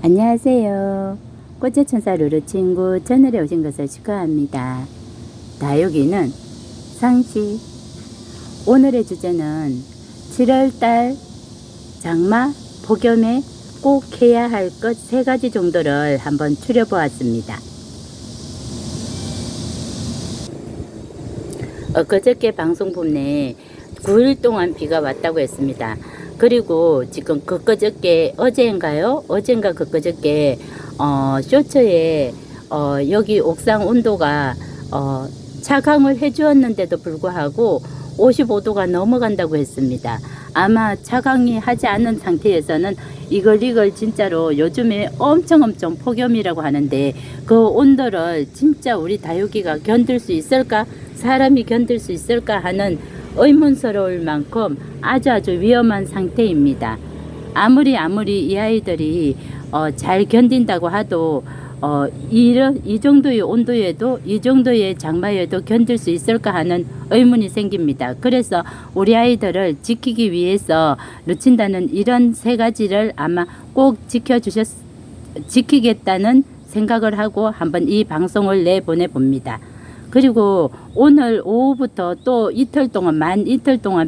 안녕하세요. 꽃의 천사 루루 친구 채널에 오신 것을 축하합니다. 다육이는 상시. 오늘의 주제는 7월달 장마 폭염에 꼭 해야 할 것 3가지 정도를 한번 추려보았습니다. 그저께 방송품 내에 9일 동안 비가 왔다고 했습니다. 그리고 지금 그저께 어젠가 그저께 쇼츠에 여기 옥상 온도가 차광을 해 주었는데도 불구하고 55도가 넘어간다고 했습니다. 아마 차광이 하지 않은 상태에서는 이걸 진짜로 요즘에 엄청 폭염이라고 하는데 그 온도를 진짜 우리 다육이가 견딜 수 있을까? 사람이 견딜 수 있을까 하는 의문스러울 만큼 아주 위험한 상태입니다. 아무리 이 아이들이 잘 견딘다고 하도 이 정도의 온도에도 이 정도의 장마에도 견딜 수 있을까 하는 의문이 생깁니다. 그래서 우리 아이들을 지키기 위해서 루친다는 이런 3가지를 아마 꼭 지키겠다는 생각을 하고 한번 이 방송을 내보내 봅니다. 그리고 오늘 오후부터 또 이틀 동안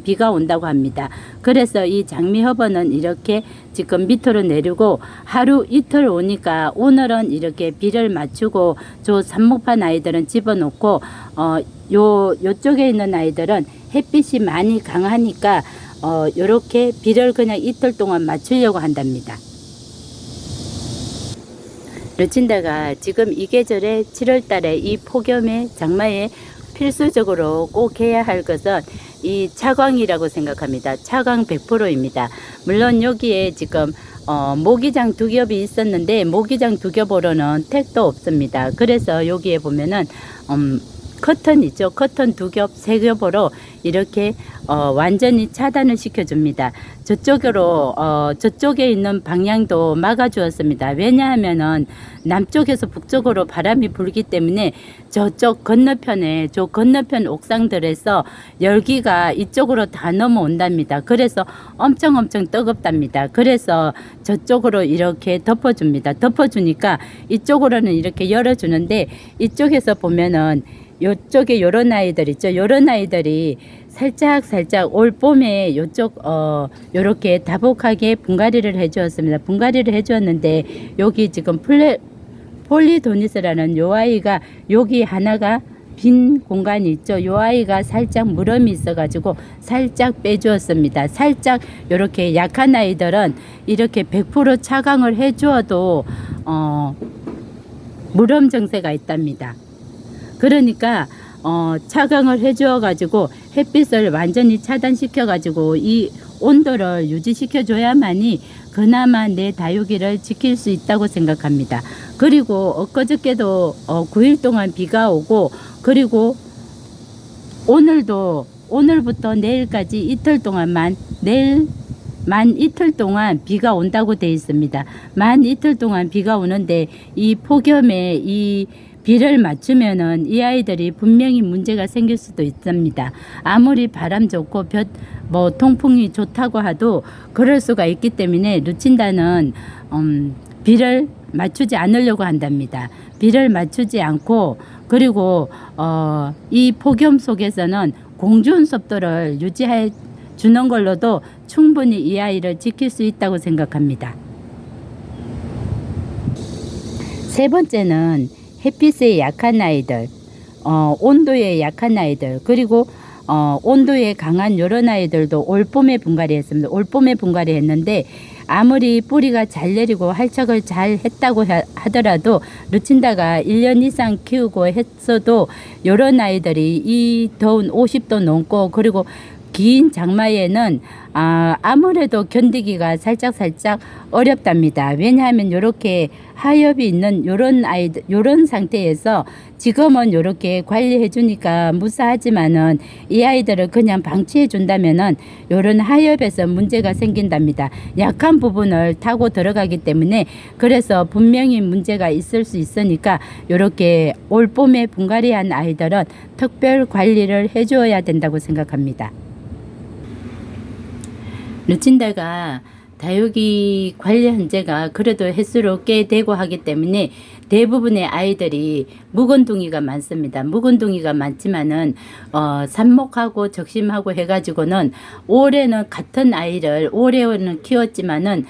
비가 온다고 합니다. 그래서 이 장미허브는 이렇게 지금 밑으로 내리고 하루 이틀 오니까 오늘은 이렇게 비를 맞추고 저 삽목판 아이들은 집어넣고 요쪽에 있는 아이들은 햇빛이 많이 강하니까 요렇게 비를 그냥 이틀 동안 맞추려고 한답니다. 루친다가 지금 이 계절에 7월달에 이 폭염에 장마에 필수적으로 꼭 해야 할 것은 이 차광이라고 생각합니다. 차광 100%입니다. 물론 여기에 지금 모기장 2겹이 있었는데 모기장 2겹으로는 택도 없습니다. 그래서 여기에 보면은 커튼 있죠. 커튼 2겹, 3겹으로 이렇게 완전히 차단을 시켜줍니다. 저쪽에 있는 방향도 막아주었습니다. 왜냐하면은 남쪽에서 북쪽으로 바람이 불기 때문에 저쪽 건너편에 저 건너편 옥상들에서 열기가 이쪽으로 다 넘어온답니다. 그래서 엄청 뜨겁답니다. 그래서 저쪽으로 이렇게 덮어줍니다. 덮어주니까 이쪽으로는 이렇게 열어주는데 이쪽에서 보면은 요쪽에 요런 아이들 있죠. 요런 아이들이 살짝 올 봄에 요쪽 요렇게 다복하게 분갈이를 해 주었습니다. 분갈이를 해 주었는데 여기 지금 폴리도니스라는 요 아이가 여기 하나가 빈 공간이 있죠. 요 아이가 살짝 물음이 있어 가지고 살짝 빼 주었습니다. 살짝 요렇게 약한 아이들은 이렇게 100% 차광을 해 주어도 물음 증세가 있답니다. 그러니까 차광을 해 주어 가지고 햇빛을 완전히 차단시켜 가지고 이 온도를 유지시켜 줘야만이 그나마 내 다육이를 지킬 수 있다고 생각합니다. 그리고 엊그저께도 9일 동안 비가 오고 그리고 오늘부터 내일까지 이틀 동안만 만 이틀 동안 비가 온다고 되어 있습니다. 만 이틀 동안 비가 오는데 이 폭염에 이 비를 맞추면은 이 아이들이 분명히 문제가 생길 수도 있습니다. 아무리 바람 좋고 통풍이 좋다고 하도 그럴 수가 있기 때문에 루친다는 비를 맞추지 않으려고 한답니다. 비를 맞추지 않고 그리고 이 폭염 속에서는 공중 습도를 유지해 주는 걸로도 충분히 이 아이를 지킬 수 있다고 생각합니다. 3번째는 햇빛에 약한 아이들, 온도에 약한 아이들, 그리고 온도에 강한 요런 아이들도 올봄에 분갈이 했습니다. 올봄에 분갈이 했는데 아무리 뿌리가 잘 내리고 활착을 잘 했다고 하더라도 루친다가 1년 이상 키우고 했어도 요런 아이들이 이 더운 50도 넘고 그리고 긴 장마에는 아무래도 견디기가 살짝 어렵답니다. 왜냐하면 요렇게 하엽이 있는 요런 상태에서 지금은 요렇게 관리해 주니까 무사하지만은 이 아이들을 그냥 방치해 준다면은 요런 하엽에서 문제가 생긴답니다. 약한 부분을 타고 들어가기 때문에 그래서 분명히 문제가 있을 수 있으니까 요렇게 올봄에 분갈이한 아이들은 특별 관리를 해 주어야 된다고 생각합니다. 루친다가 다육이 관리 현재가 그래도 횟수로 꽤 되고 하기 때문에 대부분의 아이들이 묵은둥이가 많습니다. 묵은둥이가 많지만은 삽목하고 적심하고 해가지고는 올해는 같은 아이를 올해는 키웠지만은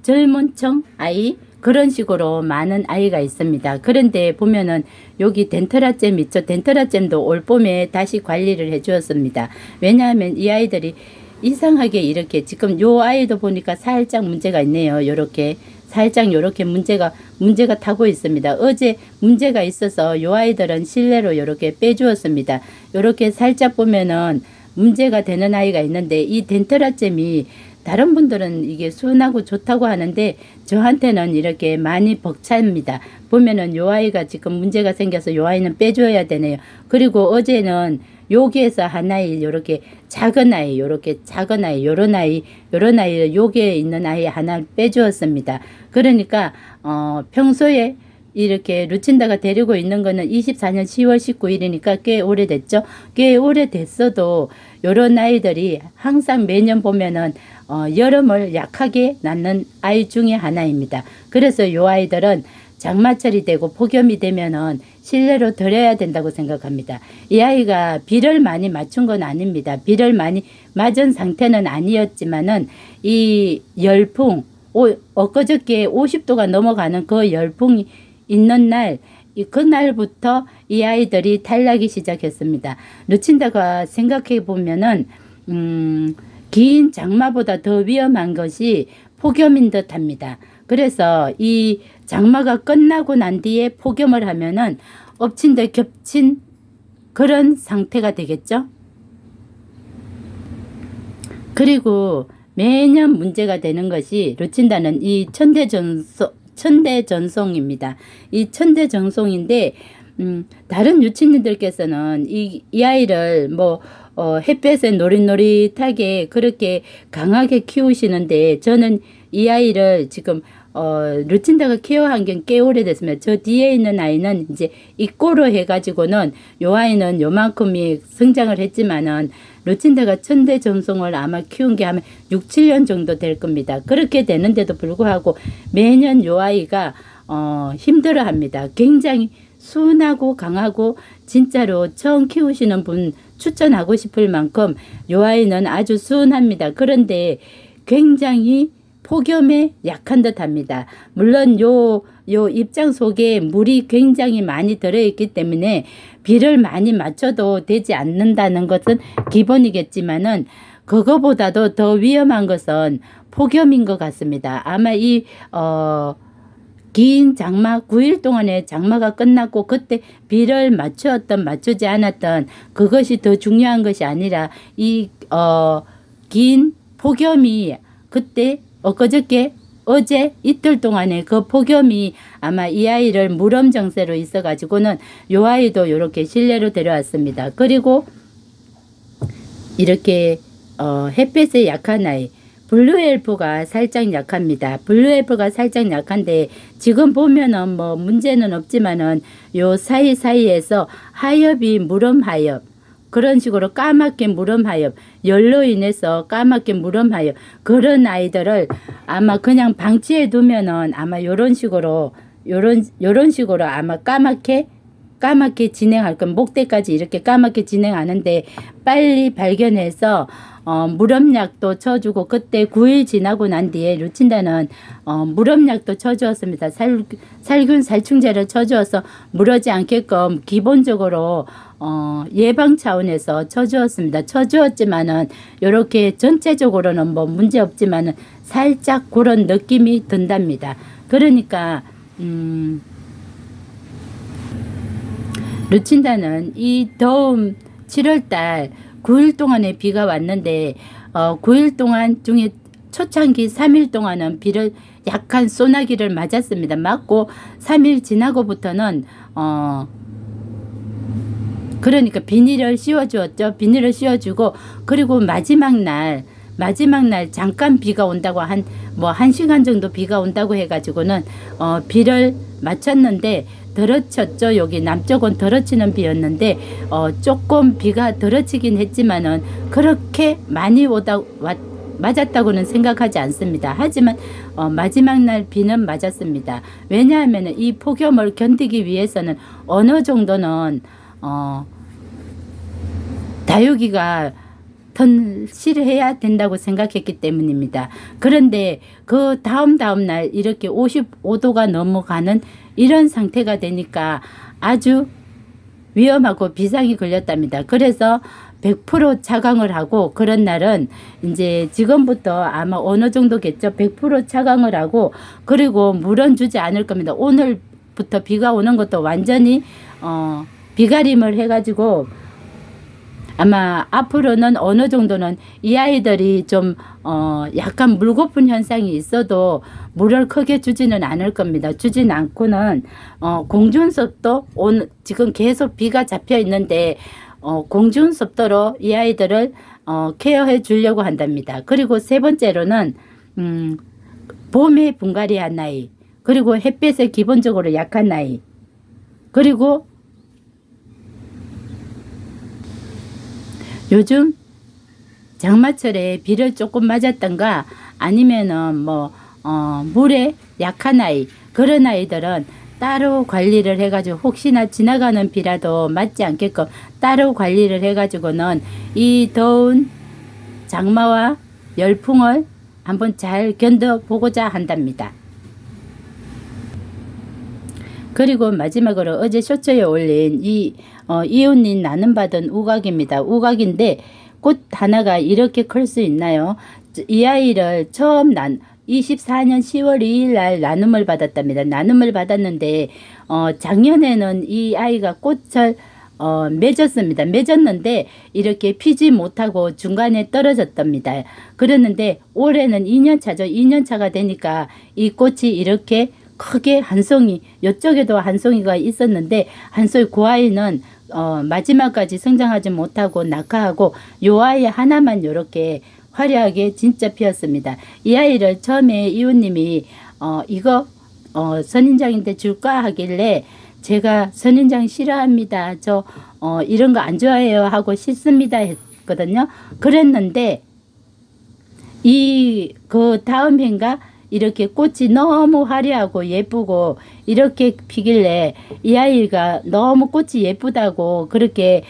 젊은 청 아이 그런 식으로 많은 아이가 있습니다. 그런데 보면은 여기 덴트라잼 있죠. 덴트라잼도 올 봄에 다시 관리를 해 주었습니다. 왜냐하면 이 아이들이 이상하게 이렇게 지금 요 아이도 보니까 살짝 문제가 있네요. 요렇게 살짝 요렇게 문제가 타고 있습니다. 어제 문제가 있어서 요 아이들은 실내로 요렇게 빼주었습니다. 요렇게 살짝 보면은 문제가 되는 아이가 있는데 이 덴트라잼이 다른 분들은 이게 순하고 좋다고 하는데 저한테는 이렇게 많이 벅찹니다. 보면은 요 아이가 지금 문제가 생겨서 요 아이는 빼줘야 되네요. 그리고 어제는 여기에서 하나의 요렇게 작은 아이, 요렇게 작은 아이, 요런 아이, 여기에 있는 아이 하나 빼주었습니다. 그러니까 평소에 이렇게 루친다가 데리고 있는 거는 24년 10월 19일이니까 꽤 오래됐죠. 꽤 오래됐어도 요런 아이들이 항상 매년 보면은 여름을 약하게 낳는 아이 중에 하나입니다. 그래서 요 아이들은 장마철이 되고 폭염이 되면은 실내로 들여야 된다고 생각합니다. 이 아이가 비를 많이 맞춘 건 아닙니다. 비를 많이 맞은 상태는 아니었지만은 이 열풍, 엊그저께 50도가 넘어가는 그 열풍이 있는 날, 그날부터 이 아이들이 탈락이 시작했습니다. 루친다가 생각해 보면은 긴 장마보다 더 위험한 것이 폭염인 듯 합니다. 그래서 이 장마가 끝나고 난 뒤에 폭염을 하면은 엎친 데 겹친 그런 상태가 되겠죠. 그리고 매년 문제가 되는 것이 루친다는 이 천대전송입니다. 이 천대전송인데 다른 유치님들께서는 이 아이를 햇볕에 노릇노릇하게 그렇게 강하게 키우시는데 저는 이 아이를 지금 루친다가 케어한 게 꽤 오래됐습니다. 저 뒤에 있는 아이는 이제 입고로 해가지고는 요 아이는 요만큼이 성장을 했지만은 루친다가 천대 전송을 아마 키운 게 하면 6, 7년 정도 될 겁니다. 그렇게 되는데도 불구하고 매년 요 아이가 힘들어 합니다. 굉장히 순하고 강하고 진짜로 처음 키우시는 분 추천하고 싶을 만큼 요 아이는 아주 순합니다. 그런데 굉장히 폭염에 약한 듯 합니다. 물론 요 입장 속에 물이 굉장히 많이 들어있기 때문에 비를 많이 맞춰도 되지 않는다는 것은 기본이겠지만은 그거보다도 더 위험한 것은 폭염인 것 같습니다. 아마 긴 장마 9일 동안의 장마가 끝났고 그때 비를 맞추지 않았던 그것이 더 중요한 것이 아니라 긴 폭염이 그때 엊그저께 어제 이틀 동안에 그 폭염이 아마 이 아이를 물엄 정세로 있어 가지고는 요 아이도 이렇게 실내로 데려왔습니다. 그리고 이렇게 햇볕에 약한 아이 블루엘프가 살짝 약합니다. 블루엘프가 살짝 약한데 지금 보면은 문제는 없지만은 요 사이사이에서 하엽이 무름 하엽 그런 식으로 까맣게 무름 하엽 열로 인해서 까맣게 무름 하엽 그런 아이들을 아마 그냥 방치해 두면은 아마 요런 식으로 아마 까맣게 진행할 건 목대까지 이렇게 까맣게 진행하는데 빨리 발견해서 물음약도 쳐주고 그때 9일 지나고 난 뒤에 루친다는 물음약도 쳐주었습니다. 살균 살충제를 쳐주어서 물어지 않게끔 기본적으로 예방 차원에서 쳐주었습니다. 쳐주었지만은 이렇게 전체적으로는 문제 없지만은 살짝 그런 느낌이 든답니다. 그러니까 루친다는 이 더움 7월달 9일 동안에 비가 왔는데 9일 동안 중에 초창기 3일 동안은 비를 약간 소나기를 맞았습니다. 맞고 3일 지나고부터는 그러니까 비닐을 씌워주었죠. 비닐을 씌워주고 그리고 마지막 날 잠깐 비가 온다고 한 1시간 정도 비가 온다고 해가지고는 비를 맞췄는데 덜어쳤죠. 여기 남쪽은 덜어치는 비였는데 조금 비가 덜어치긴 했지만은 그렇게 많이 맞았다고는 생각하지 않습니다. 하지만 마지막 날 비는 맞았습니다. 왜냐하면 이 폭염을 견디기 위해서는 어느 정도는 다육이가 턴실해야 된다고 생각했기 때문입니다. 그런데 그 다음 날 이렇게 55도가 넘어가는 이런 상태가 되니까 아주 위험하고 비상이 걸렸답니다. 그래서 100% 차강을 하고, 그런 날은 이제 지금부터 아마 어느 정도겠죠. 100% 차강을 하고, 그리고 물은 주지 않을 겁니다. 오늘부터 비가 오는 것도 완전히 비가림을 해가지고 아마 앞으로는 어느 정도는 이 아이들이 좀 약간 물고픈 현상이 있어도 물을 크게 주지는 않을 겁니다. 주진 않고는 공중습도 지금 계속 비가 잡혀 있는데 공중습도로 이 아이들을 케어해 주려고 한답니다. 그리고 세 번째로는 봄에 분갈이한 나이, 그리고 햇빛에 기본적으로 약한 나이, 그리고 요즘 장마철에 비를 조금 맞았던가 아니면은 물에 약한 아이, 그런 아이들은 따로 관리를 해가지고 혹시나 지나가는 비라도 맞지 않게끔 따로 관리를 해가지고는 이 더운 장마와 열풍을 한번 잘 견뎌보고자 한답니다. 그리고 마지막으로 어제 쇼츠에 올린 이웃님 나눔받은 우각입니다. 우각인데 꽃 하나가 이렇게 클 수 있나요? 이 아이를 처음 24년 10월 2일 날 나눔을 받았답니다. 나눔을 받았는데 작년에는 이 아이가 꽃을 맺었습니다. 맺었는데 이렇게 피지 못하고 중간에 떨어졌답니다. 그랬는데 올해는 2년차죠. 2년차가 되니까 이 꽃이 이렇게 크게 한 송이, 이쪽에도 한 송이가 있었는데 한 송이, 그 아이는 마지막까지 성장하지 못하고 낙하하고 요 아이 하나만 이렇게 화려하게 진짜 피었습니다. 이 아이를 처음에 이웃님이 이거 선인장인데 줄까 하길래 제가 선인장 싫어합니다. 저 이런 거 안 좋아해요 하고 싫습니다 했거든요. 그랬는데 그 다음 해인가 이렇게 꽃이 너무 화려하고 예쁘고 이렇게 피길래 이 아이가 너무 꽃이 예쁘다고 그렇게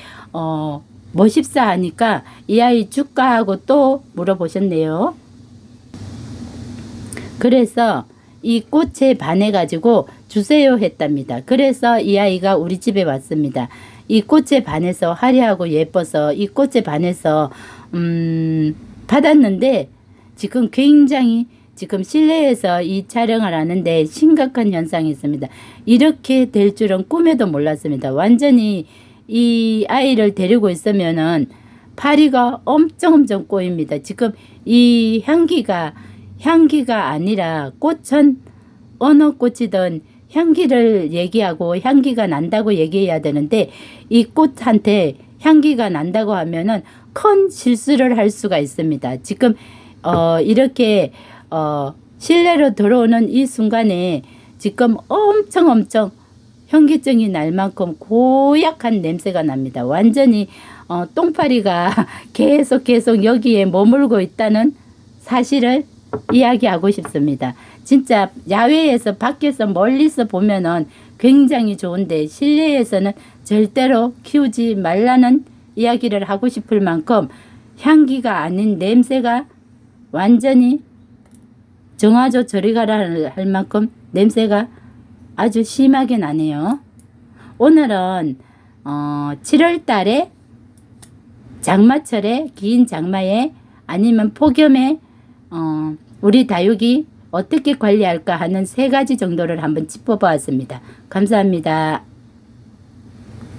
멋있사 하니까 이 아이 줄까 하고 또 물어보셨네요. 그래서 이 꽃에 반해가지고 주세요 했답니다. 그래서 이 아이가 우리 집에 왔습니다. 이 꽃에 반해서 화려하고 예뻐서 이 꽃에 반해서 받았는데 지금 굉장히 지금 실내에서 이 촬영을 하는데 심각한 현상이 있습니다. 이렇게 될 줄은 꿈에도 몰랐습니다. 완전히 이 아이를 데리고 있으면은 파리가 엄청 꼬입니다. 지금 이 향기가 아니라 꽃은 어느 꽃이든 향기를 얘기하고 향기가 난다고 얘기해야 되는데 이 꽃한테 향기가 난다고 하면은 큰 실수를 할 수가 있습니다. 지금 이렇게 실내로 들어오는 이 순간에 지금 엄청 현기증이 날 만큼 고약한 냄새가 납니다. 완전히 똥파리가 계속 여기에 머물고 있다는 사실을 이야기하고 싶습니다. 진짜 야외에서 밖에서 멀리서 보면은 굉장히 좋은데 실내에서는 절대로 키우지 말라는 이야기를 하고 싶을 만큼 향기가 아닌 냄새가 완전히 정화조 저리 가라 할 만큼 냄새가 아주 심하게 나네요. 오늘은 7월 달에 장마철에 긴 장마에 아니면 폭염에 우리 다육이 어떻게 관리할까 하는 3가지 정도를 한번 짚어보았습니다. 감사합니다.